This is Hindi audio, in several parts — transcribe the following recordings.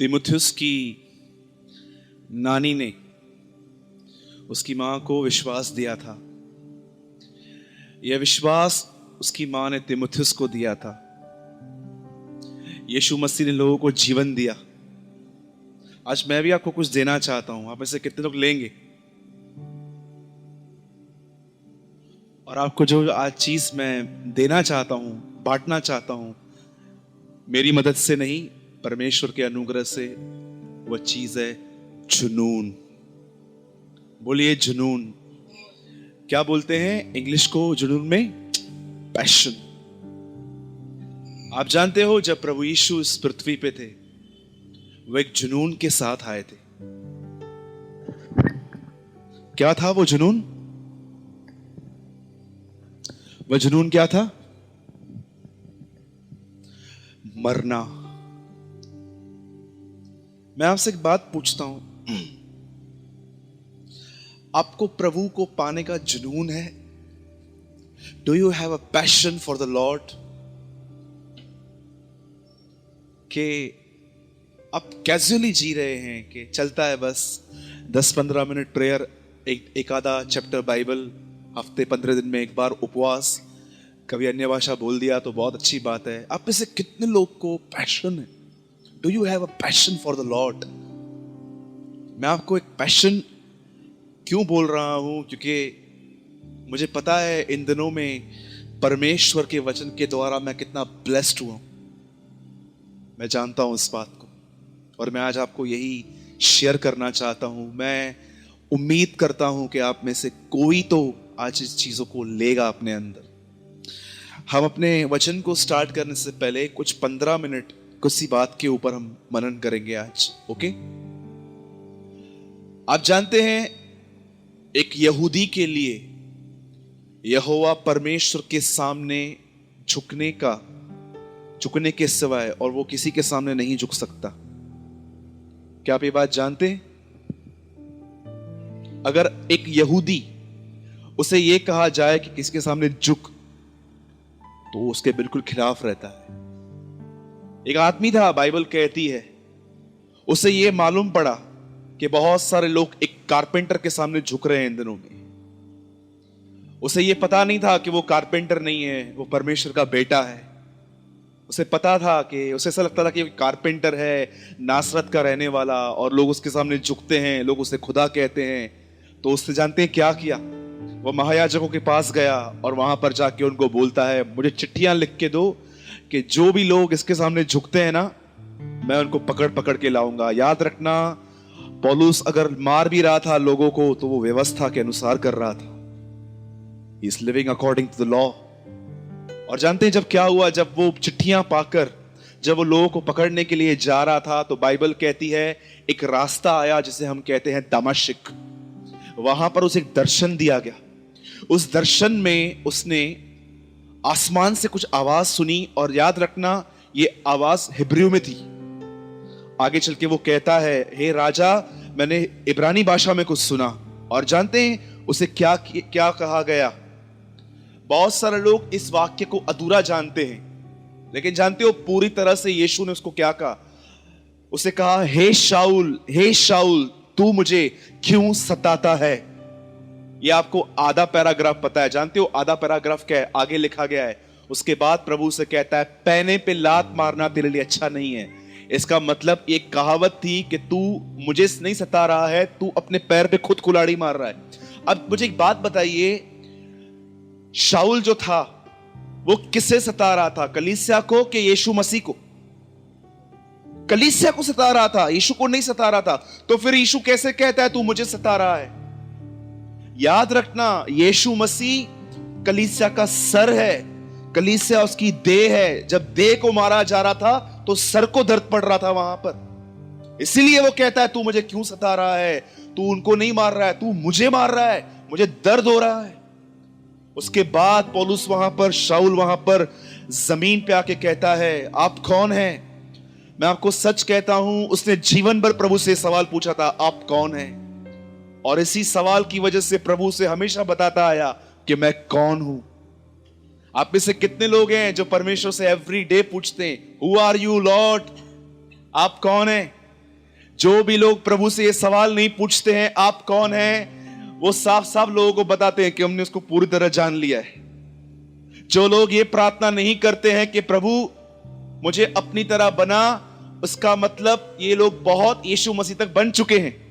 तीमुथियुस की नानी ने उसकी मां को विश्वास दिया था। यह विश्वास उसकी मां ने तीमुथियुस को दिया था। यीशु मसीह ने लोगों को जीवन दिया। आज मैं भी आपको कुछ देना चाहता हूं। आप में से कितने लोग लेंगे? और आपको जो आज चीज मैं देना चाहता हूं, बांटना चाहता हूं, मेरी मदद से नहीं, परमेश्वर के अनुग्रह से, वह चीज है जुनून। बोलिए जुनून। क्या बोलते हैं इंग्लिश को जुनून में? पैशन। आप जानते हो जब प्रभु यीशु इस पृथ्वी पे थे, वो एक जुनून के साथ आए थे। क्या था वो जुनून? वह जुनून क्या था? मरना। मैं आपसे एक बात पूछता हूं, आपको प्रभु को पाने का जुनून है? Do you have a passion for the Lord? कि आप कैजुअली जी रहे हैं कि चलता है बस 10-15 मिनट प्रेयर, एक आधा चैप्टर बाइबल, हफ्ते 15 दिन में एक बार उपवास, कभी अन्य भाषा बोल दिया तो बहुत अच्छी बात है। आप में से कितने लोग को पैशन है? Do you have a passion for the Lord? मैं आपको एक पैशन क्यों बोल रहा हूं? क्योंकि मुझे पता है इन दिनों में परमेश्वर के वचन के द्वारा मैं कितना ब्लेस्ड हुआ। मैं जानता हूं इस बात को, और मैं आज आपको यही शेयर करना चाहता हूं। मैं उम्मीद करता हूं कि आप में से कोई तो आज इस चीजों को लेगा अपने अंदर। हम अपने वचन को स्टार्ट करने से पहले कुछ 15 मिनट किसी बात के ऊपर हम मनन करेंगे आज। ओके? आप जानते हैं एक यहूदी के लिए यहोवा परमेश्वर के सामने झुकने के सिवाय और वो किसी के सामने नहीं झुक सकता। क्या आप ये बात जानते हैं? अगर एक यहूदी, उसे ये कहा जाए कि किसके सामने झुक, तो उसके बिल्कुल खिलाफ रहता है। एक आदमी था, बाइबल कहती है, उसे ये मालूम पड़ा कि बहुत सारे लोग एक कारपेंटर के सामने झुक रहे हैं इन दिनों में। उसे ये पता नहीं था कि वो कारपेंटर नहीं है, वो परमेश्वर का बेटा है। उसे पता था कि उसे ऐसा लगता था कि कारपेंटर है, नासरत का रहने वाला, और लोग उसके सामने झुकते हैं, लोग उसे खुदा कहते हैं। तो उससे जानते हैं क्या किया? वो महायाजकों के पास गया और वहां पर जाके उनको बोलता है, मुझे चिट्ठियां लिख के दो कि जो भी लोग इसके सामने झुकते हैं ना, मैं उनको पकड़ पकड़ के लाऊंगा। याद रखना, पौलुस अगर मार भी रहा था लोगों को तो वो व्यवस्था के अनुसार कर रहा था। He is living according to the law. और जानते हैं जब क्या हुआ? जब वो चिट्ठियां पाकर जब वो लोगों को पकड़ने के लिए जा रहा था, तो बाइबल कहती है एक रास्ता आया जिसे हम कहते हैं दमिश्क। वहां पर उसे एक दर्शन दिया गया। उस दर्शन में उसने आसमान से कुछ आवाज सुनी, और याद रखना ये आवाज हिब्रू में थी। आगे चल के वो कहता है, हे राजा, मैंने इब्रानी भाषा में कुछ सुना। और जानते हैं उसे क्या क्या कहा गया? बहुत सारे लोग इस वाक्य को अधूरा जानते हैं, लेकिन जानते हो पूरी तरह से यीशु ने उसको क्या कहा? उसे कहा, हे शाऊल तू मुझे क्यों सताता है? ये आपको आधा पैराग्राफ पता है। जानते हो आधा पैराग्राफ क्या है? आगे लिखा गया है, उसके बाद प्रभु से कहता है, पैने पे लात मारना तेरे लिए अच्छा नहीं है। इसका मतलब एक कहावत थी कि तू मुझे नहीं सता रहा है, तू अपने पैर पे खुद कुल्हाड़ी मार रहा है। अब मुझे एक बात बताइए, शाऊल जो था वो किसे सता रहा था? कलीसिया को कि यीशु मसीह को? कलीसिया को सता रहा था, यीशु को नहीं सता रहा था। तो फिर यीशु कैसे कहता है तू मुझे सता रहा है? याद रखना, यीशु मसीह कलीसिया का सर है, कलीसिया उसकी देह है। जब देह को मारा जा रहा था तो सर को दर्द पड़ रहा था वहां पर। इसीलिए वो कहता है तू मुझे क्यों सता रहा है? तू उनको नहीं मार रहा है, तू मुझे मार रहा है, मुझे दर्द हो रहा है। उसके बाद पौलुस वहां पर, शाऊल वहां पर जमीन पे आके कहता है, आप कौन हैं? मैं आपको सच कहता हूं, उसने जीवन भर प्रभु से सवाल पूछा था, आप कौन हैं? और इसी सवाल की वजह से प्रभु से हमेशा बताता आया कि मैं कौन हूं। आप में से कितने लोग हैं जो परमेश्वर से एवरी डे पूछते हैं, हु आर यू लॉर्ड? आप कौन हैं? जो भी लोग प्रभु से ये सवाल नहीं पूछते हैं आप कौन हैं, वो साफ साफ लोगों को बताते हैं कि हमने उसको पूरी तरह जान लिया है। जो लोग ये प्रार्थना नहीं करते हैं कि प्रभु मुझे अपनी तरह बना, उसका मतलब ये लोग बहुत यीशु मसीह तक बन चुके हैं।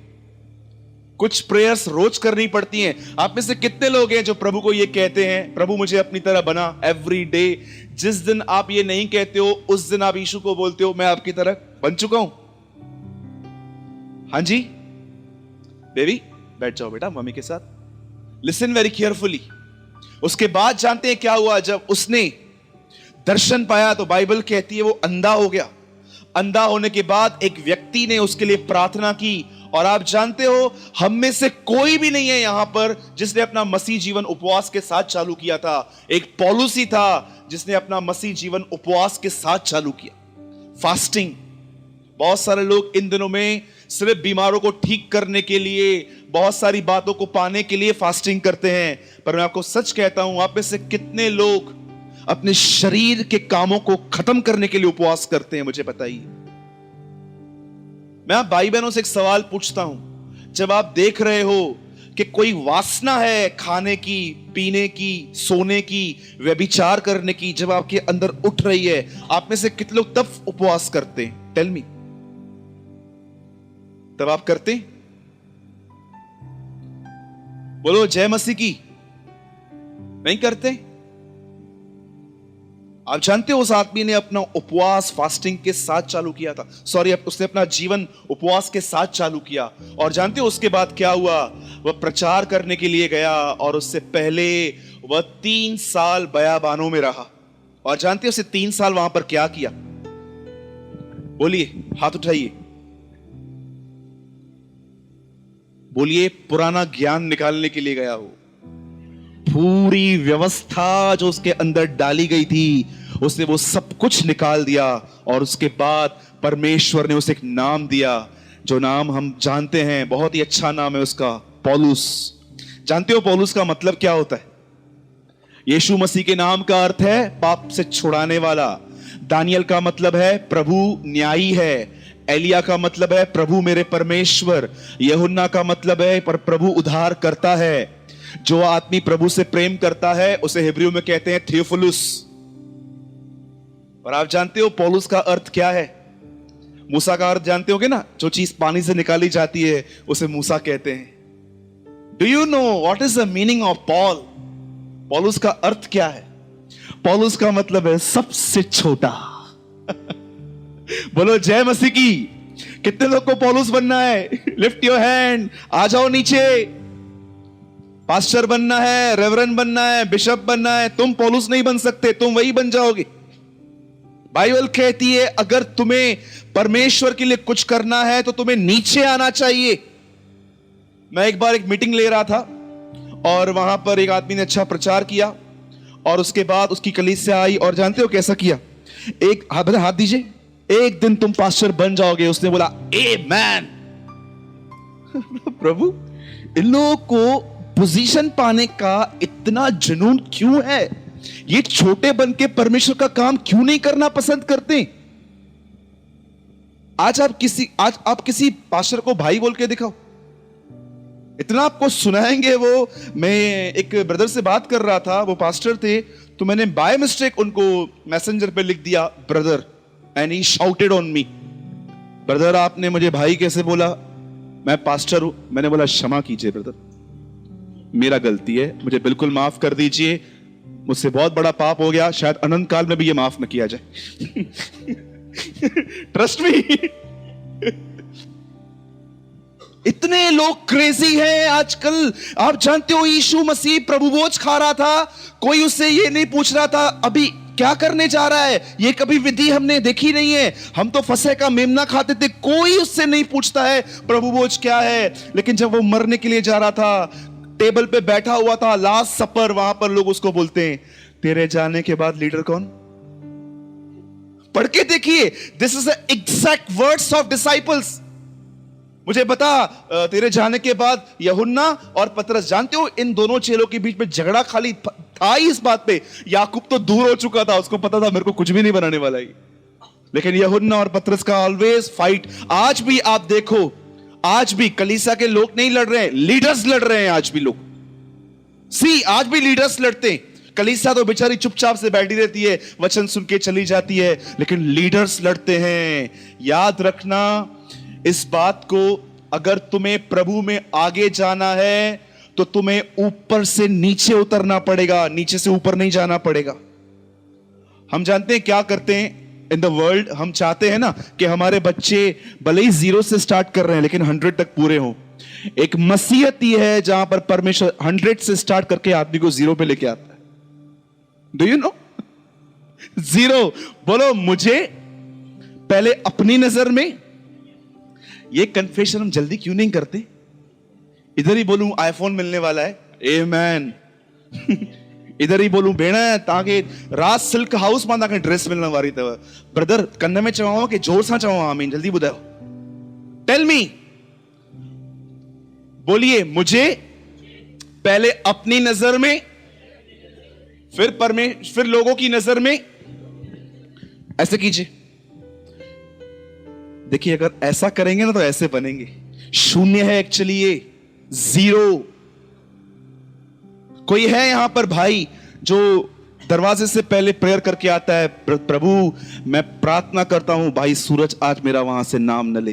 कुछ प्रेयर्स रोज करनी पड़ती हैं। आप में से कितने लोग हैं जो प्रभु को ये कहते हैं, प्रभु मुझे अपनी तरह बना एवरी डे? जिस दिन आप ये नहीं कहते हो उस दिन आप यीशु को बोलते हो मैं आपकी तरह बन चुका हूं। हाँ जी बेबी, बैठ जाओ बेटा मम्मी के साथ। Listen very carefully. उसके बाद जानते हैं क्या हुआ? जब उसने दर्शन पाया तो बाइबल कहती है वो अंधा हो गया। अंधा होने के बाद एक व्यक्ति ने उसके लिए प्रार्थना की। और आप जानते हो हम में से कोई भी नहीं है यहां पर जिसने अपना मसीह जीवन उपवास के साथ चालू किया था। एक पौलुस ही था जिसने अपना मसीह जीवन उपवास के साथ चालू किया, फास्टिंग। बहुत सारे लोग इन दिनों में सिर्फ बीमारों को ठीक करने के लिए, बहुत सारी बातों को पाने के लिए फास्टिंग करते हैं। पर मैं आपको सच कहता हूं, आप में से कितने लोग अपने शरीर के कामों को खत्म करने के लिए उपवास करते हैं, मुझे बताइए। मैं आप भाई बहनों से एक सवाल पूछता हूं, जब आप देख रहे हो कि कोई वासना है खाने की, पीने की, सोने की, व्यभिचार करने की, जब आपके अंदर उठ रही है, आप में से कितने लोग तब उपवास करते हैं? Tell me. तब आप करते हैं? बोलो जय मसीह की। नहीं करते? आप जानते हो उस आदमी ने अपना उपवास फास्टिंग के साथ चालू किया था। सॉरी, उसने अपना जीवन उपवास के साथ चालू किया। और जानते हो उसके बाद क्या हुआ? वह प्रचार करने के लिए गया और उससे पहले वह 3 साल बयाबानों में रहा। और जानते हो उसे 3 साल वहां पर क्या किया? बोलिए, हाथ उठाइए, बोलिए। पुराना ज्ञान निकालने के लिए गया हो। पूरी व्यवस्था जो उसके अंदर डाली गई थी उसने वो सब कुछ निकाल दिया। और उसके बाद परमेश्वर ने उसे एक नाम दिया, जो नाम हम जानते हैं, बहुत ही अच्छा नाम है उसका, पौलुस। जानते हो पौलुस का मतलब क्या होता है? यीशु मसीह के नाम का अर्थ है पाप से छुड़ाने वाला। दानियल का मतलब है प्रभु न्यायी है। एलिया का मतलब है प्रभु मेरे परमेश्वर। यूहन्ना का मतलब है पर प्रभु उद्धार करता है। जो आदमी प्रभु से प्रेम करता है उसे हिब्रू में कहते हैं थियोफिलुस। और आप जानते हो पौलुस का अर्थ क्या है? मूसा का अर्थ जानते होगे ना? जो चीज पानी से निकाली जाती है उसे मूसा कहते हैं। Do you know what is the meaning of Paul? पौलुस का अर्थ क्या है? पौलुस का मतलब है सबसे छोटा। बोलो जय मसीह की। कितने लोग को पौलुस बनना है? Lift your hand. आ जाओ नीचे। पास्टर बनना है, रेवरेंड बनना है, बिशप बनना है। तुम पौलुस नहीं बन सकते, तुम वही बन जाओगे। बाइबल कहती है अगर तुम्हें परमेश्वर के लिए कुछ करना है तो तुम्हें नीचे आना चाहिए। मैं एक बार एक मीटिंग ले रहा था और वहां पर एक आदमी ने अच्छा प्रचार किया और उसके बाद उसकी कलीसिया आई और जानते हो कैसा किया? एक हाथ दीजिए, एक दिन तुम पास्टर बन जाओगे। उसने बोला आमेन। प्रभु, इन लोगों को पोजीशन पाने का इतना जुनून क्यों है? ये छोटे बन के परमेश्वर का काम क्यों नहीं करना पसंद करते? आज आप किसी पास्टर को भाई बोल के दिखाओ, इतना आपको सुनाएंगे वो। मैं एक ब्रदर से बात कर रहा था, वो पास्टर थे, तो मैंने बाय मिस्टेक उनको मैसेंजर पे लिख दिया brother, and he shouted on me, brother आपने मुझे भाई कैसे बोला? मैं पास्टर हूं। मैंने बोला क्षमा कीजिए ब्रदर, मेरा गलती है, मुझे बिल्कुल माफ कर दीजिए, मुझसे बहुत बड़ा पाप हो गया, शायद अनंत काल में भी ये माफ न किया जाए। Trust me. इतने लोग क्रेजी हैं आजकल। आप जानते हो यीशु मसीह प्रभु भोज खा रहा था, कोई उससे ये नहीं पूछ रहा था अभी क्या करने जा रहा है, ये कभी विधि हमने देखी नहीं है, हम तो फसह का मेमना खाते थे। कोई उससे नहीं पूछता है प्रभु भोज क्या है। लेकिन जब वो मरने के लिए जा रहा था, टेबल पे बैठा हुआ था, लास्ट सपर, वहां पर लोग उसको बोलते हैं तेरे जाने के बाद लीडर कौन? पढ़ के देखिए, this is the exact words of disciples. मुझे बता, तेरे जाने के बाद यूहन्ना और पतरस, जानते हो इन दोनों चेलों के बीच में झगड़ा खाली था ही इस बात पे। याकूब तो दूर हो चुका था, उसको पता था मेरे को कुछ भी नहीं बनाने वाला है। लेकिन यूहन्ना और पतरस का ऑलवेज फाइट। आज भी आप देखो, आज भी कलीसिया के लोग नहीं लड़ रहे हैं, लीडर्स लड़ रहे हैं। आज भी लोग आज भी लीडर्स लड़ते हैं। कलीसिया तो बेचारी चुपचाप से बैठी रहती है, वचन सुन के चली जाती है, लेकिन लीडर्स लड़ते हैं। याद रखना इस बात को, अगर तुम्हें प्रभु में आगे जाना है तो तुम्हें ऊपर से नीचे उतरना पड़ेगा, नीचे से ऊपर नहीं जाना पड़ेगा। हम जानते हैं क्या करते हैं इन द वर्ल्ड। हम चाहते हैं ना कि हमारे बच्चे भले ही 0 से स्टार्ट कर रहे हैं लेकिन 100 तक पूरे हों। एक मसीहत ही है जहां पर परमेश्वर 100 से स्टार्ट करके आदमी को 0 पे लेके आता है। Do you no? 0 बोलो मुझे पहले अपनी नजर में। ये कन्फेशन हम जल्दी क्यों नहीं करते? इधर ही बोलूं आईफोन मिलने वाला है, आमेन। इधर ही बोलूं भेड़ा ताकि रात सिल्क हाउस में ताकि ड्रेस मिलने वाली तव ब्रदर कन्न में चवाओ कि जोर सा चवाओ आमीन, जल्दी बुधाओ। टेल मी, बोलिए मुझे पहले अपनी नजर में, फिर लोगों की नजर में। ऐसे कीजिए, देखिए अगर ऐसा करेंगे ना तो ऐसे बनेंगे। शून्य है एक्चुअली ये, 0। कोई है यहां पर भाई जो दरवाजे से पहले प्रेयर करके आता है, प्रभु मैं प्रार्थना करता हूं भाई सूरज आज मेरा वहां से नाम न ले।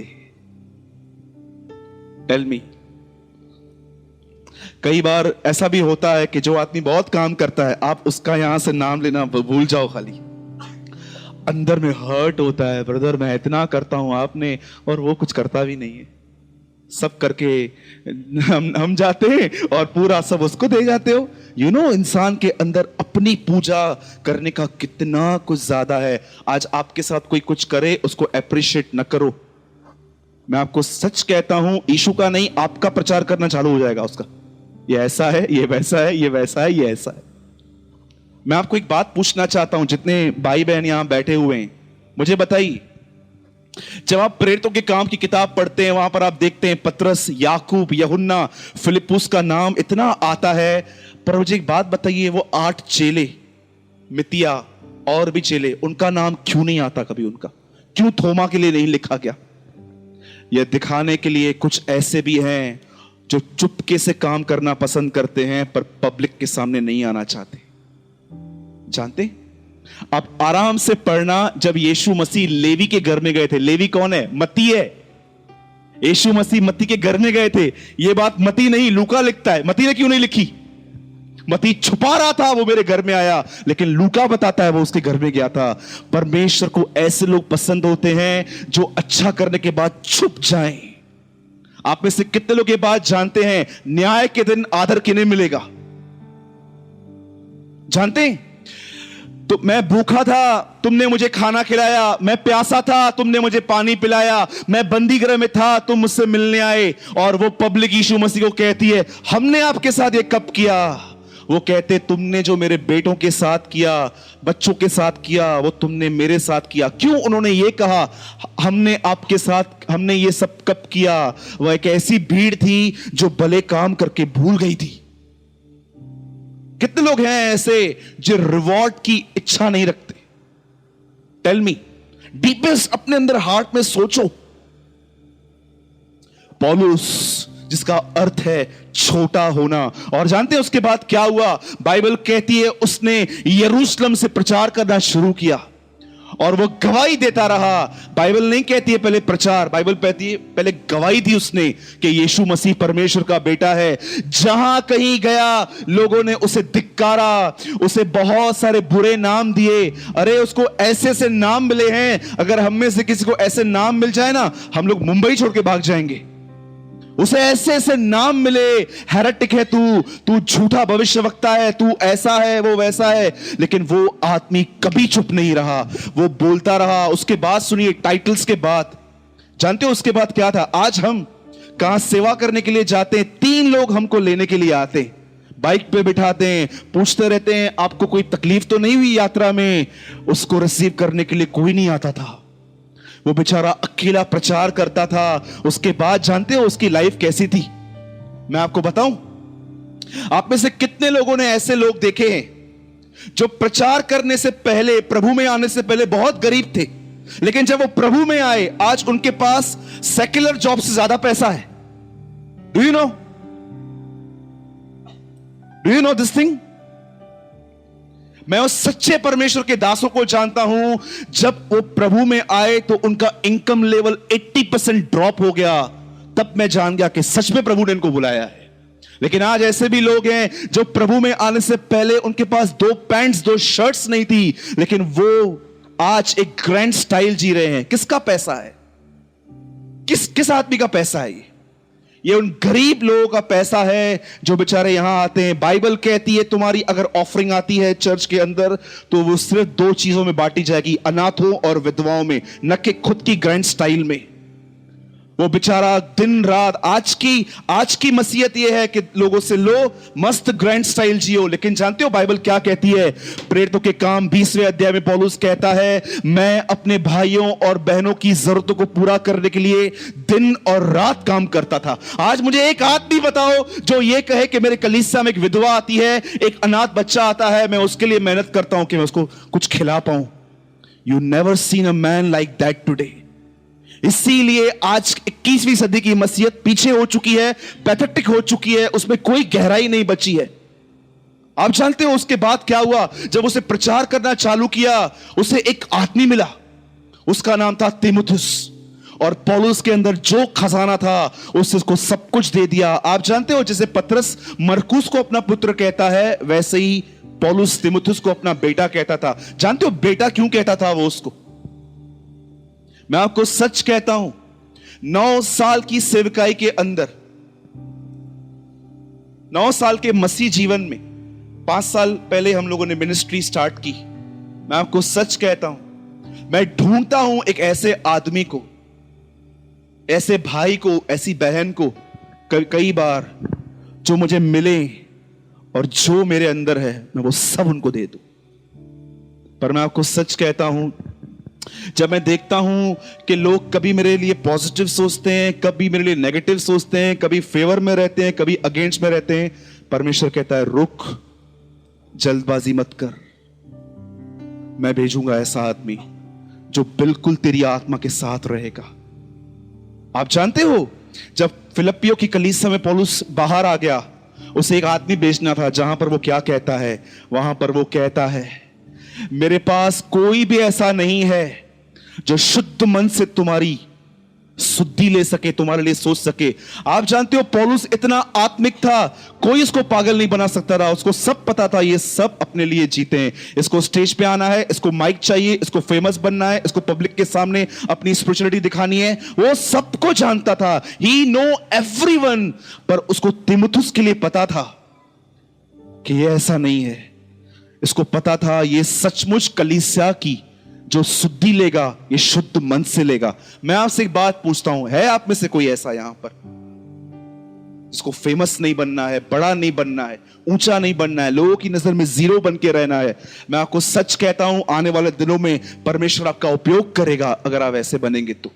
Tell me. कई बार ऐसा भी होता है कि जो आदमी बहुत काम करता है, आप उसका यहां से नाम लेना भूल जाओ, खाली अंदर में हर्ट होता है, ब्रदर मैं इतना करता हूं आपने, और वो कुछ करता भी नहीं है। सब करके हम जाते हैं और पूरा सब उसको दे जाते हो। यू नो, इंसान के अंदर अपनी पूजा करने का कितना कुछ ज्यादा है। आज आपके साथ कोई कुछ करे उसको अप्रिशिएट न करो। मैं आपको सच कहता हूं, यीशु का नहीं आपका प्रचार करना चालू हो जाएगा उसका। ये ऐसा है, ये वैसा है, ये वैसा है, ये ऐसा है। मैं आपको एक बात पूछना चाहता हूं, जितने भाई बहन यहां बैठे हुए हैं, मुझे बताइए, जब आप प्रेरितों के काम की किताब पढ़ते हैं वहां पर आप देखते हैं पतरस, याकूब, यूहन्ना, फिलिप्पुस का नाम इतना आता है, पर मुझे एक बात बताइए, वो 8 चेले, मितिया और भी चेले, उनका नाम क्यों नहीं आता कभी? उनका क्यों थोमा के लिए नहीं लिखा गया? यह दिखाने के लिए कुछ ऐसे भी हैं जो चुपके से काम करना पसंद करते हैं पर पब्लिक के सामने नहीं आना चाहते। जानते, आप आराम से पढ़ना, जब यीशु मसीह लेवी के घर में गए थे। लेवी कौन है? मत्ती है। यीशु मसीह मत्ती के घर में गए थे। यह बात मत्ती नहीं, लूका लिखता है। मत्ती ने क्यों नहीं लिखी? मत्ती छुपा रहा था वो मेरे घर में आया, लेकिन लूका बताता है वो उसके घर में गया था। परमेश्वर को ऐसे लोग पसंद होते हैं जो अच्छा करने के बाद छुप जाएं। आप में से कितने लोग ये बात जानते हैं, न्याय के दिन आदर किन्हें मिलेगा? जानते हैं? तो मैं भूखा था, तुमने मुझे खाना खिलाया, मैं प्यासा था, तुमने मुझे पानी पिलाया, मैं बंदी गृह में था, तुम मुझसे मिलने आए। और वो पब्लिक यीशु मसीह को कहती है, हमने आपके साथ ये कब किया? वो कहते, तुमने जो मेरे बेटों के साथ किया, बच्चों के साथ किया, वो तुमने मेरे साथ किया। क्यों उन्होंने ये कहा, हमने आपके साथ, हमने ये सब कब किया? वह एक ऐसी भीड़ थी जो भले काम करके भूल गई थी। कितने लोग हैं ऐसे जो रिवॉर्ड की इच्छा नहीं रखते? टेल मी, डीपेस्ट अपने अंदर हार्ट में सोचो। पौलुस, जिसका अर्थ है छोटा होना, और जानते हैं उसके बाद क्या हुआ? बाइबल कहती है उसने यरूशलेम से प्रचार करना शुरू किया और वो गवाही देता रहा। बाइबल नहीं कहती है पहले प्रचार, बाइबल कहती है पहले गवाही दी उसने कि यीशु मसीह परमेश्वर का बेटा है। जहां कहीं गया लोगों ने उसे धिक्कारा, उसे बहुत सारे बुरे नाम दिए। अरे उसको ऐसे ऐसे नाम मिले हैं, अगर हम में से किसी को ऐसे नाम मिल जाए ना, हम लोग मुंबई छोड़ के भाग जाएंगे। उसे ऐसे ऐसे नाम मिले, हेरेटिक है तू झूठा भविष्यवक्ता है, तू ऐसा है, वो वैसा है। लेकिन वो आदमी कभी चुप नहीं रहा, वो बोलता रहा। उसके बाद सुनिए, टाइटल्स के बाद, जानते हो उसके बाद क्या था? आज हम कहां सेवा करने के लिए जाते हैं, 3 लोग हमको लेने के लिए आते हैं, बाइक पे बिठाते हैं, पूछते रहते हैं आपको कोई तकलीफ तो नहीं हुई यात्रा में? उसको रिसीव करने के लिए कोई नहीं आता था। वो बेचारा अकेला प्रचार करता था। उसके बाद जानते हो उसकी लाइफ कैसी थी? मैं आपको बताऊं, आप में से कितने लोगों ने ऐसे लोग देखे हैं जो प्रचार करने से पहले, प्रभु में आने से पहले बहुत गरीब थे, लेकिन जब वो प्रभु में आए, आज उनके पास सेक्युलर जॉब से ज्यादा पैसा है। Do you no? Do you know this thing? मैं उस सच्चे परमेश्वर के दासों को जानता हूं, जब वो प्रभु में आए तो उनका इनकम लेवल 80% ड्रॉप हो गया। तब मैं जान गया कि सच में प्रभु ने इनको बुलाया है। लेकिन आज ऐसे भी लोग हैं जो प्रभु में आने से पहले उनके पास 2 पैंट्स 2 शर्ट्स नहीं थी, लेकिन वो आज एक ग्रैंड स्टाइल जी रहे हैं। किसका पैसा है? किस आदमी का पैसा है? ये उन गरीब लोगों का पैसा है जो बेचारे यहां आते हैं। बाइबल कहती है तुम्हारी अगर ऑफरिंग आती है चर्च के अंदर तो वो सिर्फ 2 चीजों में बांटी जाएगी, अनाथों और विधवाओं में, न कि खुद की ग्रैंड स्टाइल में। वो बेचारा दिन रात, आज की मसीहत ये है कि लोगों से लो, मस्त ग्रैंड स्टाइल जियो। लेकिन जानते हो बाइबल क्या कहती है? प्रेरितों के काम 20वें अध्याय में पौलुस कहता है, मैं अपने भाइयों और बहनों की जरूरतों को पूरा करने के लिए दिन और रात काम करता था। आज मुझे एक आदमी बताओ जो ये कहे कि मेरे कलीसिया में एक विधवा आती है, एक अनाथ बच्चा आता है, मैं उसके लिए मेहनत करता हूं कि मैं उसको कुछ खिला पाऊं। You never seen a man like that today. इसीलिए आज 21वीं सदी की मसीहत पीछे हो चुकी है, पैथेटिक हो चुकी है, उसमें कोई गहराई नहीं बची है। आप जानते हो उसके बाद क्या हुआ? जब उसे प्रचार करना चालू किया, उसे एक आदमी मिला, उसका नाम था तीमुथियुस, और पौलुस के अंदर जो खजाना था उसको सब कुछ दे दिया। आप जानते हो जैसे पतरस मरकुस को अपना पुत्र कहता है, वैसे ही पौलुस तीमुथियुस को अपना बेटा कहता था। जानते हो बेटा क्यों कहता था वो उसको? मैं आपको सच कहता हूं, 9 साल की सेवकाई के अंदर, 9 साल के मसीह जीवन में, 5 साल पहले हम लोगों ने मिनिस्ट्री स्टार्ट की। मैं आपको सच कहता हूं, मैं ढूंढता हूं एक ऐसे आदमी को, ऐसे भाई को, ऐसी बहन को कई बार जो मुझे मिले और जो मेरे अंदर है मैं वो सब उनको दे दूं। पर मैं आपको सच कहता हूं, जब मैं देखता हूं कि लोग कभी मेरे लिए पॉजिटिव सोचते हैं, कभी मेरे लिए नेगेटिव सोचते हैं, कभी फेवर में रहते हैं, कभी अगेंस्ट में रहते हैं, परमेश्वर कहता है रुक, जल्दबाजी मत कर। मैं भेजूंगा ऐसा आदमी जो बिल्कुल तेरी आत्मा के साथ रहेगा। आप जानते हो जब फिलिप्पियों की कलीसिया में पौलुस बाहर आ गया, उसे एक आदमी भेजना था, जहां पर वो क्या कहता है? वहां पर वो कहता है, मेरे पास कोई भी ऐसा नहीं है जो शुद्ध मन से तुम्हारी शुद्धि ले सके, तुम्हारे लिए सोच सके। आप जानते हो पौलुस इतना आत्मिक था, कोई इसको पागल नहीं बना सकता था। उसको सब पता था ये सब अपने लिए जीते हैं। इसको स्टेज पे आना है, इसको माइक चाहिए, इसको फेमस बनना है, इसको पब्लिक के सामने अपनी स्पिरिचुअलिटी दिखानी है। वो सबको जानता था, ही नो एवरीवन। पर उसको तीमुथियुस के लिए पता था कि ये ऐसा नहीं है। इसको पता था ये सचमुच कलीसिया की जो शुद्धि लेगा, ये शुद्ध मन से लेगा। मैं आपसे एक बात पूछता हूं, है आप में से कोई ऐसा यहां पर? इसको फेमस नहीं बनना है, बड़ा नहीं बनना है, ऊंचा नहीं बनना है, लोगों की नजर में जीरो बन के रहना है। मैं आपको सच कहता हूं, आने वाले दिनों में परमेश्वर आपका उपयोग करेगा अगर आप ऐसे बनेंगे तो।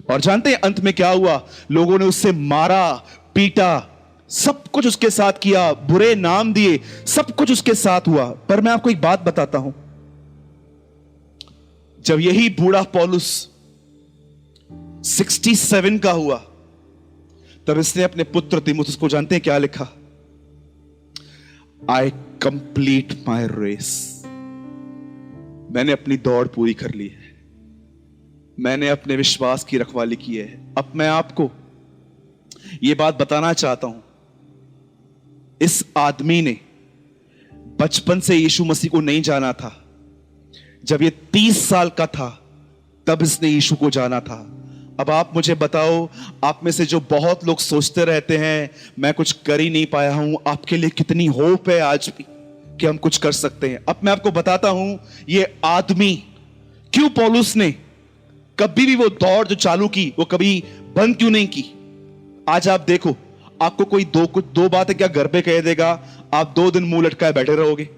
और जानते हैं अंत में क्या हुआ? लोगों ने उससे मारा, पीटा, सब कुछ उसके साथ किया, बुरे नाम दिए, सब कुछ उसके साथ हुआ। पर मैं आपको एक बात बताता हूं, जब यही बूढ़ा पौलुस 67 का हुआ, तब इसने अपने पुत्र तीमुथियुस को जानते हैं क्या लिखा? I complete my race. मैंने अपनी दौड़ पूरी कर ली है, मैंने अपने विश्वास की रखवाली की है। अब मैं आपको यह बात बताना चाहता हूं, इस आदमी ने बचपन से यीशु मसीह को नहीं जाना था। जब ये 30 साल का था तब इसने यीशु को जाना था। अब आप मुझे बताओ, आप में से जो बहुत लोग सोचते रहते हैं मैं कुछ कर ही नहीं पाया हूं, आपके लिए कितनी होप है आज भी कि हम कुछ कर सकते हैं। अब मैं आपको बताता हूं ये आदमी क्यों, पौलुस ने कभी भी वो दौड़ जो चालू की वो कभी बंद क्यों नहीं की। आज आप देखो, आपको कोई दो बातें क्या घर पे कह देगा, आप 2 दिन मुंह लटकाए बैठे रहोगे।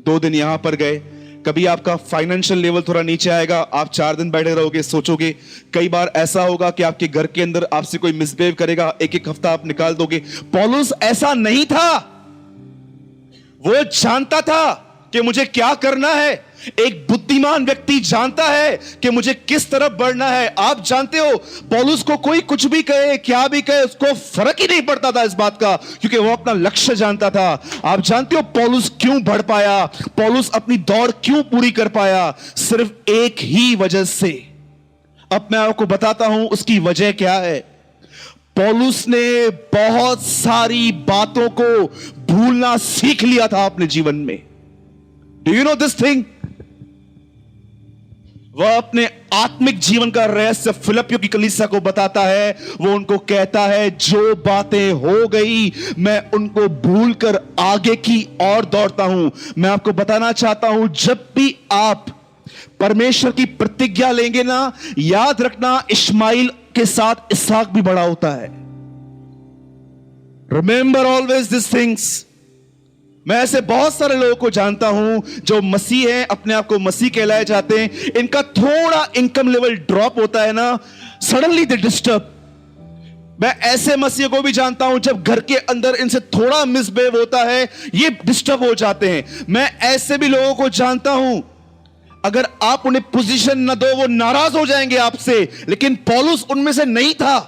2 दिन यहां पर गए, कभी आपका फाइनेंशियल लेवल थोड़ा नीचे आएगा, आप 4 दिन बैठे रहोगे, सोचोगे। कई बार ऐसा होगा कि आपके घर के अंदर आपसे कोई मिसबिहेव करेगा, 1-1 हफ्ता आप निकाल दोगे। पौलुस ऐसा नहीं था, वो जानता था कि मुझे क्या करना है। एक बुद्धिमान व्यक्ति जानता है कि मुझे किस तरफ बढ़ना है। आप जानते हो पौलुस को कोई कुछ भी कहे, क्या भी कहे, उसको फर्क ही नहीं पड़ता था इस बात का, क्योंकि वो अपना लक्ष्य जानता था। आप जानते हो पौलुस क्यों बढ़ पाया, पौलुस अपनी दौड़ क्यों पूरी कर पाया? सिर्फ एक ही वजह से। अब मैं आपको बताता हूं उसकी वजह क्या है। पौलुस ने बहुत सारी बातों को भूलना सीख लिया था अपने जीवन में। Do you know this thing? वह अपने आत्मिक जीवन का रहस्य फिलिप्पियों की कलीसिया को बताता है। वो उनको कहता है, जो बातें हो गई मैं उनको भूलकर आगे की ओर दौड़ता हूं। मैं आपको बताना चाहता हूं, जब भी आप परमेश्वर की प्रतिज्ञा लेंगे ना, याद रखना इश्माइल के साथ इसहाक भी बड़ा होता है। Remember always this things. मैं ऐसे बहुत सारे लोगों को जानता हूं जो मसीह हैं, अपने आप को मसीह कहलाए जाते हैं। इनका थोड़ा इनकम लेवल ड्रॉप होता है ना, सडनली दे डिस्टर्ब। मैं ऐसे मसीह को भी जानता हूं जब घर के अंदर इनसे थोड़ा मिसबिहेव होता है, ये डिस्टर्ब हो जाते हैं। मैं ऐसे भी लोगों को जानता हूं, अगर आप उन्हें पोजीशन न दो वो नाराज हो जाएंगे आपसे। लेकिन पौलुस उनमें से नहीं था।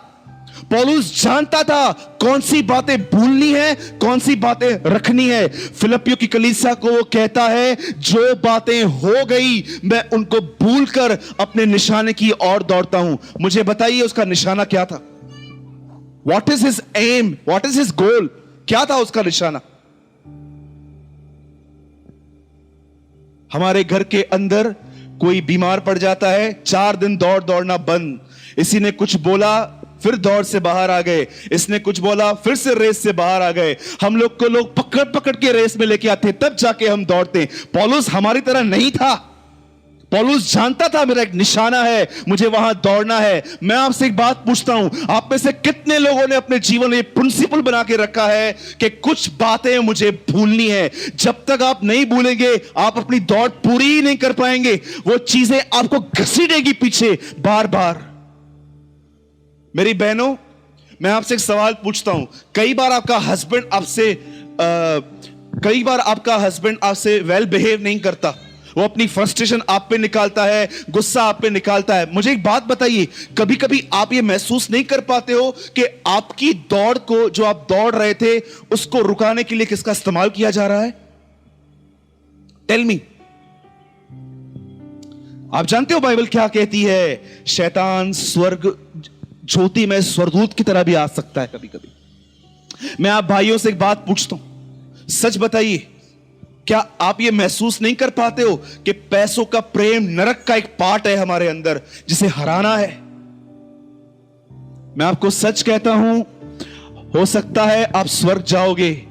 पौलुस जानता था कौन सी बातें भूलनी है, कौन सी बातें रखनी है। फिलिप्पियों की कलीसिया को वो कहता है, जो बातें हो गई मैं उनको भूलकर अपने निशाने की ओर दौड़ता हूं। मुझे बताइए उसका निशाना क्या था? What is his aim, what is his goal? क्या था उसका निशाना? हमारे घर के अंदर कोई बीमार पड़ जाता है, 4 दिन दौड़ना बंद। इसी ने कुछ बोला, फिर दौड़ से बाहर आ गए। इसने कुछ बोला, फिर से रेस से बाहर आ गए। हम लोग को लोग पकड़ पकड़ के रेस में लेके आते, तब जाके हम दौड़ते। पौलुस हमारी तरह नहीं था। पौलुस जानता था मेरा एक निशाना है, मुझे वहां दौड़ना है। मैं आपसे एक बात पूछता हूं, आप में से कितने लोगों ने अपने जीवन में प्रिंसिपल बना के रखा है कि कुछ बातें मुझे भूलनी है? जब तक आप नहीं भूलेंगे आप अपनी दौड़ पूरी ही नहीं कर पाएंगे। वो चीजें आपको घसीटेगी पीछे बार बार। मेरी बहनों, मैं आपसे एक सवाल पूछता हूं, कई बार आपका हस्बैंड आपसे वेल बिहेव नहीं करता। वो अपनी फ्रस्ट्रेशन आप पे निकालता है, गुस्सा आप पे निकालता है। मुझे एक बात बताइए, कभी कभी आप ये महसूस नहीं कर पाते हो कि आपकी दौड़ को, जो आप दौड़ रहे थे, उसको रुकाने के लिए किसका इस्तेमाल किया जा रहा है? Tell me. आप जानते हो बाइबल क्या कहती है? शैतान स्वर्ग ज्योति में स्वर्गदूत की तरह भी आ सकता है कभी कभी। मैं आप भाइयों से एक बात पूछता हूं, सच बताइए, क्या आप ये महसूस नहीं कर पाते हो कि पैसों का प्रेम नरक का एक पार्ट है हमारे अंदर, जिसे हराना है? मैं आपको सच कहता हूं, हो सकता है आप स्वर्ग जाओगे,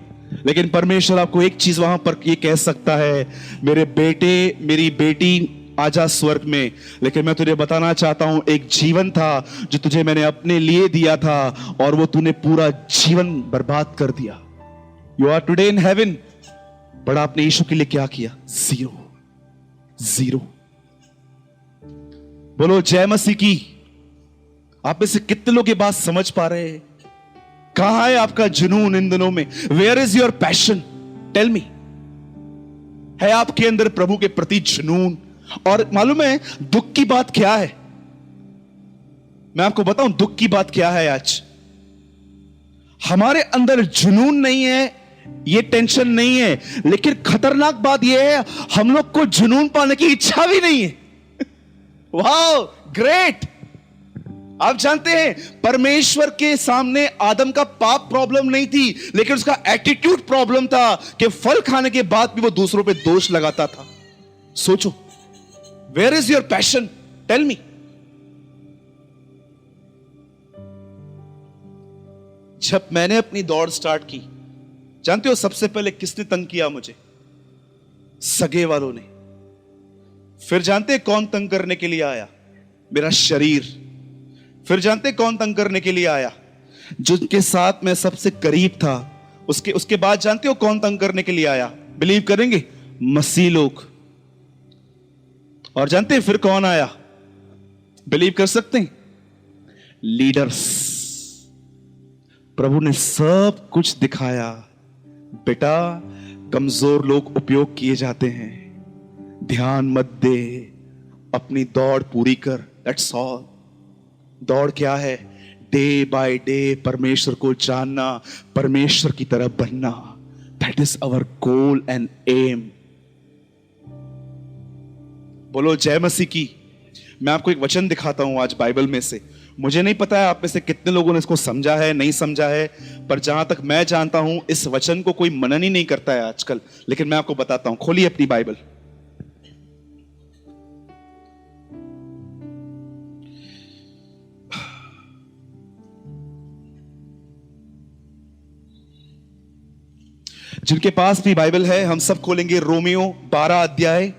लेकिन परमेश्वर आपको एक चीज वहां पर ये कह सकता है, मेरे बेटे, मेरी बेटी, आजा स्वर्ग में। लेकिन मैं तुझे बताना चाहता हूं, एक जीवन था जो तुझे मैंने अपने लिए दिया था और वो तूने पूरा जीवन बर्बाद कर दिया। You are today in heaven, बड़ा आपने यीशु के लिए क्या किया? जीरो। बोलो जय मसीह की। आप में से कितने लोग ये बात समझ पा रहे हैं? कहां है आपका जुनून इन दिनों में? Where is your passion? Tell me. है आपके अंदर प्रभु के प्रति जुनून? और मालूम है दुख की बात क्या है? मैं आपको बताऊं दुख की बात क्या है। आज हमारे अंदर जुनून नहीं है, ये टेंशन नहीं है, लेकिन खतरनाक बात यह है हम लोग को जुनून पाने की इच्छा भी नहीं है। Wow, great. आप जानते हैं परमेश्वर के सामने आदम का पाप प्रॉब्लम नहीं थी, लेकिन उसका एटीट्यूड प्रॉब्लम था कि फल खाने के बाद भी वो दूसरों पे दोष लगाता था। सोचो, where is your passion? Tell me. जब मैंने अपनी दौड़ स्टार्ट की, जानते हो सबसे पहले किसने तंग किया मुझे? सगे वालों ने। फिर जानते हैं कौन तंग करने के लिए आया? मेरा शरीर। फिर जानते कौन तंग करने के लिए आया? जिनके साथ मैं सबसे करीब था। उसके बाद जानते हो कौन तंग करने के लिए आया? बिलीव करेंगे? मसीह लोग। और जानते हैं फिर कौन आया? बिलीव कर सकते हैं? लीडर्स। प्रभु ने सब कुछ दिखाया, बेटा कमजोर लोग उपयोग किए जाते हैं, ध्यान मत दे, अपनी दौड़ पूरी कर, दैट्स ऑल। दौड़ क्या है? डे बाय डे परमेश्वर को जानना, परमेश्वर की तरह बनना। That is our goal and aim. बोलो जय मसीह की। मैं आपको एक वचन दिखाता हूं आज बाइबल में से। मुझे नहीं पता है आप में से कितने लोगों ने इसको समझा है, नहीं समझा है, पर जहां तक मैं जानता हूं इस वचन को कोई मनन ही नहीं करता है आजकल। लेकिन मैं आपको बताता हूं, खोलिए अपनी बाइबल। जिनके पास भी बाइबल है हम सब खोलेंगे रोमियो 12 अध्याय।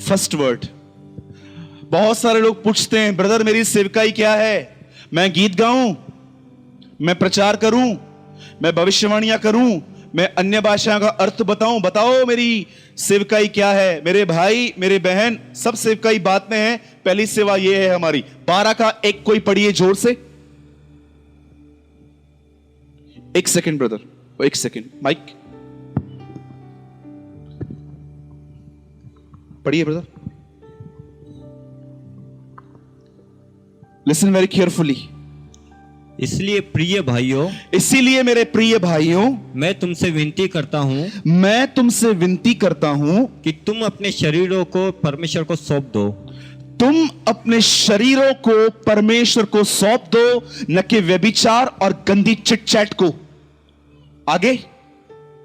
First word. बहुत सारे लोग पूछते हैं, ब्रदर मेरी सेवकाई क्या है? मैं गीत गाऊं, मैं प्रचार करूं, मैं भविष्यवाणियां करूं, मैं अन्य भाषाओं का अर्थ बताऊं? बताओ मेरी सेवकाई क्या है? मेरे भाई मेरे बहन, सब सेवकाई बात में है। पहली सेवा यह है हमारी। 12 का 1 कोई पढ़िए जोर से। 1 सेकंड ब्रदर, 1 सेकंड, माइक पढ़िए ब्रदर। Listen very carefully. इसलिए प्रिय भाइयों, इसीलिए मेरे प्रिय भाइयों, मैं तुमसे विनती करता हूं, मैं तुमसे विनती करता हूं कि तुम अपने शरीरों को परमेश्वर को सौंप दो। तुम अपने शरीरों को परमेश्वर को सौंप दो, न कि व्यभिचार और गंदी चिटचैट को। आगे,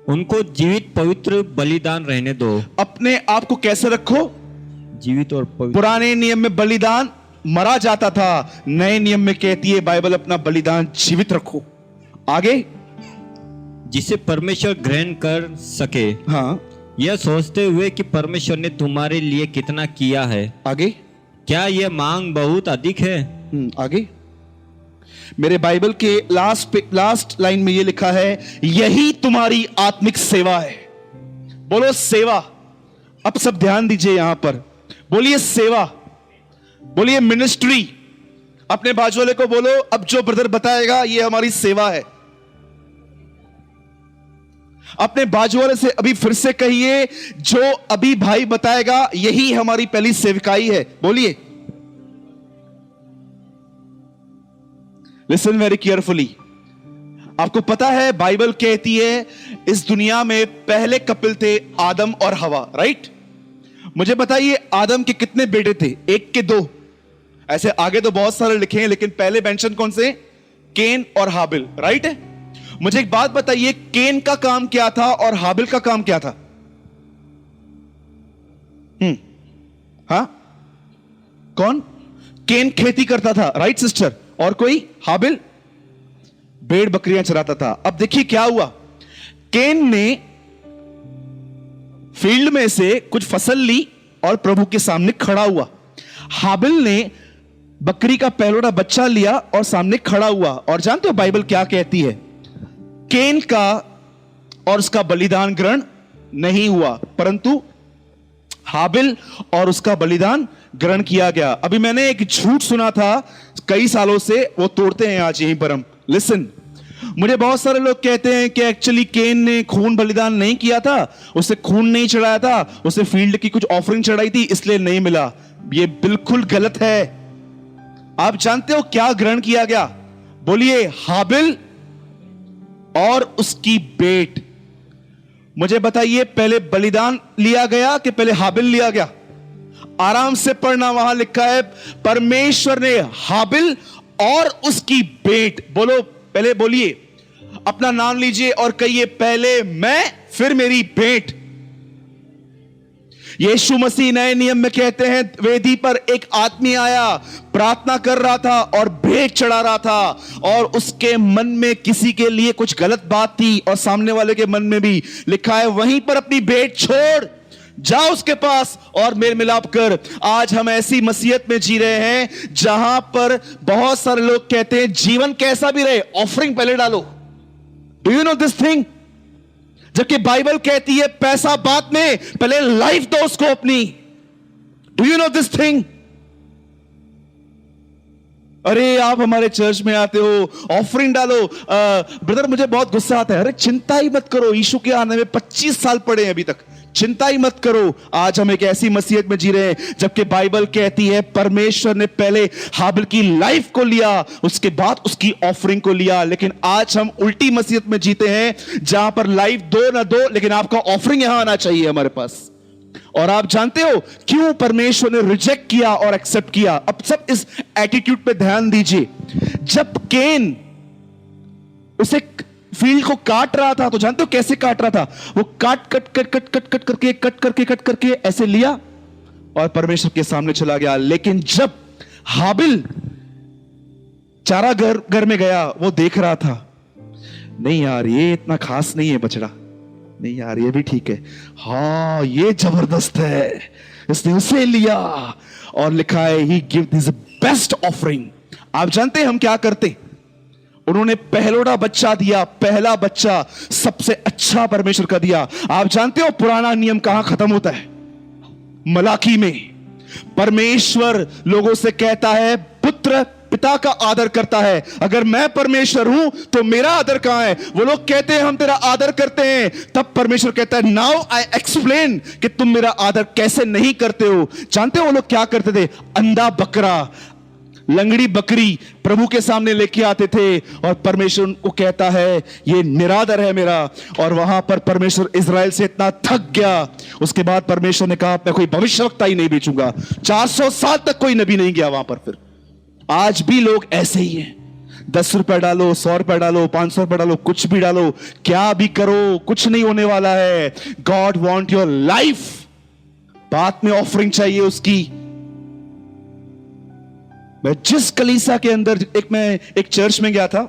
उनको जीवित पवित्र बलिदान रहने दो। अपने आप को कैसे रखो? जीवित और पवित्र। पुराने नियम में बलिदान मरा जाता था, नए नियम में कहती है बाइबल अपना बलिदान जीवित रखो। आगे, जिसे परमेश्वर ग्रहण कर सके, हाँ, यह सोचते हुए कि परमेश्वर ने तुम्हारे लिए कितना किया है। आगे, क्या यह मांग बहुत अधिक है? आगे, मेरे बाइबल के लास्ट लाइन में यह लिखा है, यही तुम्हारी आत्मिक सेवा है। बोलो सेवा। अब सब ध्यान दीजिए यहां पर, बोलिए सेवा, बोलिए मिनिस्ट्री। अपने बाजू वाले को बोलो, अब जो ब्रदर बताएगा ये हमारी सेवा है। अपने बाजू वाले से अभी फिर से कहिए, जो अभी भाई बताएगा यही हमारी पहली सेवकाई है। बोलिए, लिसन वेरी केयरफुली। आपको पता है बाइबल कहती है इस दुनिया में पहले कपिल थे आदम और हवा, राइट? मुझे बताइए आदम के कितने बेटे थे? 1 के 2? ऐसे आगे तो बहुत सारे लिखे हैं, लेकिन पहले मेंशन कौन से? केन और हाबिल, राइट है? मुझे एक बात बताइए, केन का काम क्या था और हाबिल का काम क्या था? हाँ, कौन? केन खेती करता था, राइट सिस्टर? और कोई? हाबिल भेड़ बकरियां चराता था। अब देखिए क्या हुआ, केन ने फील्ड में से कुछ फसल ली और प्रभु के सामने खड़ा हुआ। हाबिल ने बकरी का पहलोड़ा बच्चा लिया और सामने खड़ा हुआ। और जानते हो बाइबल क्या कहती है? केन का और उसका बलिदान ग्रहण नहीं हुआ, परंतु हाबिल और उसका बलिदान ग्रहण किया गया। अभी मैंने एक झूठ सुना था कई सालों से, वो तोड़ते हैं आज यहीं पर हम। लिसन, मुझे बहुत सारे लोग कहते हैं कि एक्चुअली केन ने खून बलिदान नहीं किया था, उसे खून नहीं चढ़ाया था, उसे फील्ड की कुछ ऑफरिंग चढ़ाई थी इसलिए नहीं मिला। यह बिल्कुल गलत है। आप जानते हो क्या ग्रहण किया गया? बोलिए, हाबिल और उसकी भेंट। मुझे बताइए, पहले बलिदान लिया गया कि पहले हाबिल लिया गया? आराम से पढ़ना, वहां लिखा है परमेश्वर ने हाबिल और उसकी भेंट। बोलो, पहले बोलिए, अपना नाम लीजिए और कहिए, पहले मैं फिर मेरी भेंट। यीशु मसीह नए नियम में कहते हैं, वेदी पर एक आदमी आया, प्रार्थना कर रहा था और भेंट चढ़ा रहा था, और उसके मन में किसी के लिए कुछ गलत बात थी और सामने वाले के मन में भी। लिखा है, वहीं पर अपनी भेंट छोड़, जा उसके पास और मेल मिलाप कर। आज हम ऐसी मसीहत में जी रहे हैं जहां पर बहुत सारे लोग कहते हैं जीवन कैसा भी रहे, ऑफरिंग पहले डालो। Do you know this thing? जबकि बाइबल कहती है पैसा बाद में, पहले लाइफ दो उसको अपनी। Do you know this thing? अरे आप हमारे चर्च में आते हो, ऑफरिंग डालो। ब्रदर मुझे बहुत गुस्सा आता है, अरे चिंता ही मत करो, यीशु के आने में 25 साल पड़े हैं अभी तक, चिंता ही मत करो। आज हम एक ऐसी मसीहत में जी रहे हैं जबकि बाइबल कहती है परमेश्वर ने पहले हाबिल की लाइफ को लिया, उसके बाद उसकी ऑफरिंग को लिया। लेकिन आज हम उल्टी मसीहत में जीते हैं जहां पर लाइफ दो ना दो, लेकिन आपका ऑफरिंग यहां आना चाहिए हमारे पास। और आप जानते हो क्यों परमेश्वर ने रिजेक्ट किया और एक्सेप्ट किया? अब सब इस एटीट्यूड पे ध्यान दीजिए। जब केन उसे फील्ड को काट रहा था, तो जानते हो कैसे काट रहा था? वो कट करके ऐसे लिया और परमेश्वर के सामने चला गया। लेकिन जब हाबिल चारा घर में गया, वो देख रहा था, नहीं यार ये इतना खास नहीं है बछड़ा, नहीं यार ये भी ठीक है, हाँ ये जबरदस्त है, इसने उसे लिया। और लिखा है ही गिव दिस बेस्ट ऑफरिंग। आप जानते हैं हम क्या करते? उन्होंने पहलोड़ा बच्चा दिया, पहला बच्चा सबसे अच्छा परमेश्वर का दिया। आप जानते हो पुराना नियम कहां खत्म होता है? मलाकी में परमेश्वर लोगों से कहता है पुत्र पिता का आदर करता है। अगर मैं परमेश्वर हूं तो मेरा आदर कहां है? वो लोग कहते हैं हम तेरा आदर करते हैं, तब परमेश्वर कहता है नाउ आई एक्सप्लेन कि तुम मेरा आदर कैसे नहीं करते हो। जानते हो वो लोग क्या करते थे? अंधा बकरा, लंगड़ी बकरी प्रभु के सामने लेके आते थे और परमेश्वर को कहता है ये निरादर है मेरा। और वहां पर परमेश्वर इजराइल से इतना थक गया, उसके बाद परमेश्वर ने कहा मैं कोई भविष्यवक्ता ही नहीं बेचूंगा। 400 साल तक कोई नबी नहीं गया वहां पर। फिर आज भी लोग ऐसे ही हैं, 10 रुपए डालो, 100 रुपए डालो, 500 रुपए डालो, कुछ भी डालो, क्या भी करो, कुछ नहीं होने वाला है। गॉड वॉन्ट योर लाइफ, बात में ऑफरिंग चाहिए उसकी। मैं जिस कलीसिया के अंदर मैं एक चर्च में गया था,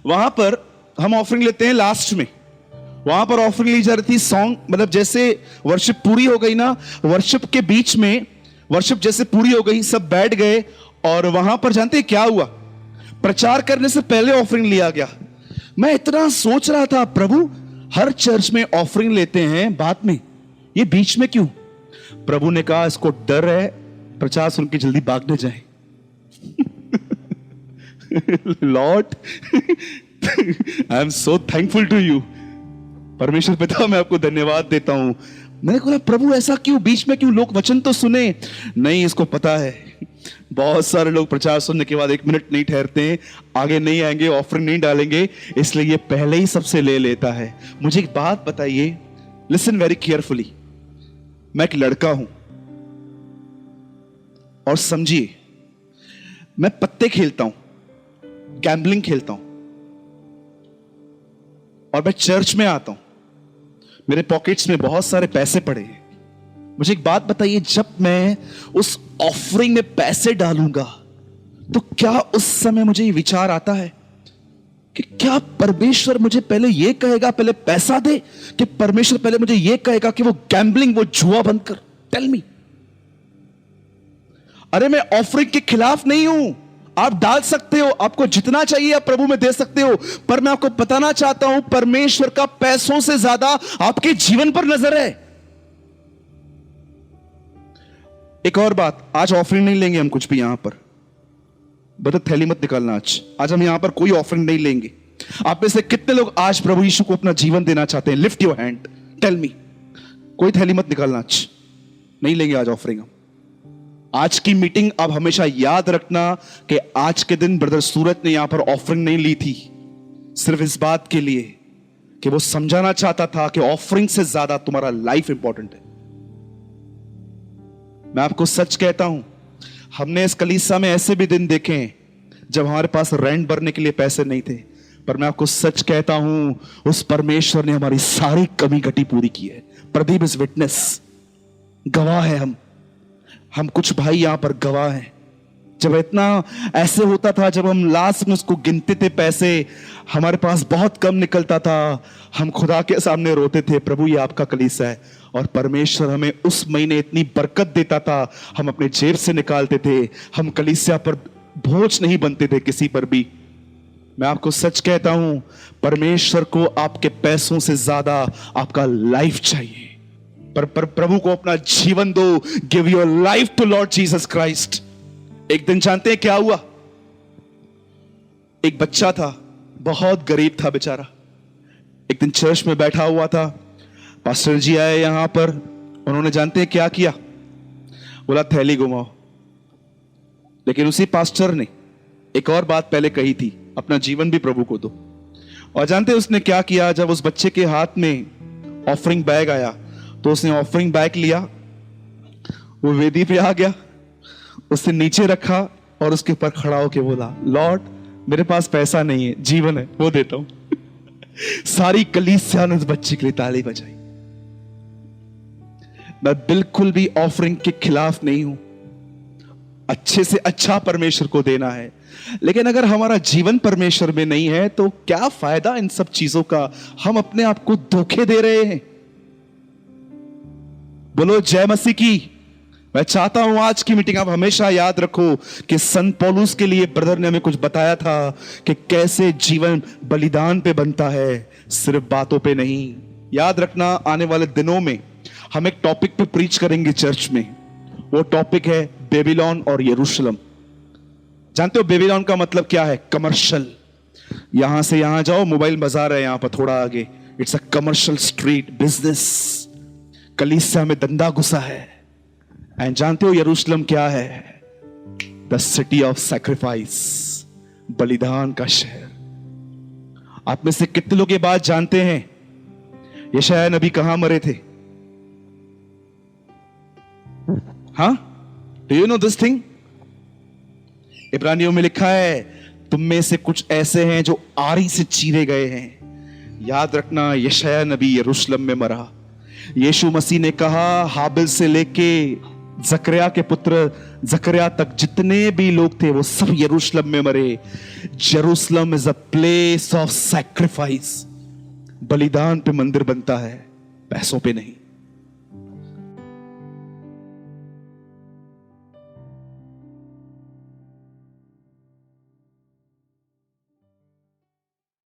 वहां पर हम ऑफरिंग लेते हैं लास्ट में। वहां पर ऑफरिंग ली जा रही थी सॉन्ग, मतलब जैसे वर्शिप पूरी हो गई ना, वर्शिप के बीच में वर्शिप जैसे पूरी हो गई, सब बैठ गए और वहां पर जानते हैं क्या हुआ? प्रचार करने से पहले ऑफरिंग लिया गया। मैं इतना सोच रहा था प्रभु हर चर्च में ऑफरिंग लेते हैं बाद में, ये बीच में क्यों? प्रभु ने कहा इसको डर है प्रचार सुन के जल्दी भागने जाए। Lord I am so thankful to you. परमेश्वर पिता मैं आपको धन्यवाद देता हूं। मैंने कहा प्रभु ऐसा क्यों, बीच में क्यों? लोग वचन तो सुने। नहीं, इसको पता है बहुत सारे लोग प्रचार सुनने के बाद 1 मिनट नहीं ठहरते हैं, आगे नहीं आएंगे, ऑफरिंग नहीं डालेंगे, इसलिए ये पहले ही सबसे ले लेता है। मुझे एक बात बताइए, लिसन वेरी केयरफुली। मैं एक लड़का हूं और समझिए मैं पत्ते खेलता हूं, गैम्बलिंग खेलता हूं और मैं चर्च में आता हूं, मेरे पॉकेट्स में बहुत सारे पैसे पड़े हैं। मुझे एक बात बताइए, जब मैं उस ऑफरिंग में पैसे डालूंगा तो क्या उस समय मुझे ये विचार आता है कि क्या परमेश्वर मुझे पहले ये कहेगा पहले पैसा दे, कि परमेश्वर पहले मुझे ये कहेगा कि वो गैम्बलिंग, वो जुआ बंद कर? Tell me. अरे मैं ऑफरिंग के खिलाफ नहीं हूं, आप डाल सकते हो, आपको जितना चाहिए आप प्रभु में दे सकते हो, पर मैं आपको बताना चाहता हूं परमेश्वर का पैसों से ज्यादा आपके जीवन पर नजर है। एक और बात, आज ऑफरिंग नहीं लेंगे हम कुछ भी यहां पर, बता थैली मत निकालना। आज हम यहां पर कोई ऑफरिंग नहीं लेंगे। आप में से कितने लोग आज प्रभु यीशु को अपना जीवन देना चाहते हैं? Lift your hand, tell me. कोई थैली मत निकालना, आज नहीं लेंगे आज ऑफरिंग हम। आज की मीटिंग आप हमेशा याद रखना कि आज के दिन ब्रदर सूरज ने यहां पर ऑफरिंग नहीं ली थी, सिर्फ इस बात के लिए कि वो समझाना चाहता था कि ऑफरिंग से ज्यादा तुम्हारा लाइफ इंपॉर्टेंट है। मैं आपको सच कहता हूं, हमने इस कलीसिया में ऐसे भी दिन देखे हैं जब हमारे पास रेंट भरने के लिए पैसे नहीं थे, पर मैं आपको सच कहता हूं उस परमेश्वर ने हमारी सारी कमी घटी पूरी की है। प्रदीप इज विटनेस, गवाह है हम कुछ भाई यहां पर गवाह हैं। जब इतना ऐसे होता था, जब हम लास्ट में उसको गिनते थे पैसे, हमारे पास बहुत कम निकलता था, हम खुदा के सामने रोते थे, प्रभु ये आपका कलीसिया है। और परमेश्वर हमें उस महीने इतनी बरकत देता था, हम अपने जेब से निकालते थे, हम कलीसिया पर बोझ नहीं बनते थे किसी पर भी। मैं आपको सच कहता हूं, परमेश्वर को आपके पैसों से ज्यादा आपका लाइफ चाहिए। पर प्रभु को अपना जीवन दो। Give your life to lord Jesus Christ एक दिन जानते हैं क्या हुआ? एक बच्चा था, बहुत गरीब था बेचारा। एक दिन चर्च में बैठा हुआ था, पास्टर जी आए यहां पर। उन्होंने जानते हैं क्या किया? बोला थैली घुमाओ। लेकिन उसी पास्टर ने एक और बात पहले कही थी, अपना जीवन भी प्रभु को दो। और जानते हैं उसने क्या किया? जब उस बच्चे के हाथ में ऑफरिंग बैग आया तो उसने ऑफरिंग बैग लिया, वो वेदी पे आ गया, उसने नीचे रखा और उसके ऊपर खड़ा होकर बोला, लॉर्ड मेरे पास पैसा नहीं है, जीवन है वो देता हूं। सारी कलीसिया ने उस बच्चे के लिए ताली बजाई। मैं बिल्कुल भी ऑफरिंग के खिलाफ नहीं हूं, अच्छे से अच्छा परमेश्वर को देना है। लेकिन अगर हमारा जीवन परमेश्वर में नहीं है तो क्या फायदा इन सब चीजों का? हम अपने आप को धोखे दे रहे हैं। बोलो जय मसीह की। मैं चाहता हूं आज की मीटिंग आप हमेशा याद रखो कि संत पौलुस के लिए ब्रदर ने हमें कुछ बताया था कि कैसे जीवन बलिदान पे बनता है, सिर्फ बातों पे नहीं। याद रखना, आने वाले दिनों में हम एक टॉपिक पे प्रीच करेंगे चर्च में। वो टॉपिक है बेबीलोन और यरूशलेम। जानते हो बेबीलोन का मतलब क्या है? कमर्शियल। यहां से यहां जाओ, मोबाइल बाजार है यहां पर थोड़ा आगे, it's a commercial street, business. कलीसिया में धंधा घुसा है। एंड जानते हो यरूशलेम क्या है? द सिटी ऑफ सैक्रिफाइस, बलिदान का शहर। आप में से कितने लोग ये बात जानते हैं यशायाह नबी कहां मरे थे? हाँ, do you know this thing? इब्रानियों में लिखा है, तुम में से कुछ ऐसे हैं जो आरी से चीरे गए हैं। याद रखना, यशायाह नबी यरूशलेम में मरा। यीशु मसीह ने कहा, हाबिल से लेके जकरिया के पुत्र जकरिया तक जितने भी लोग थे वो सब यरूशलेम में मरे। Jerusalem is a place of sacrifice. बलिदान पे मंदिर बनता है, पैसों पे नहीं।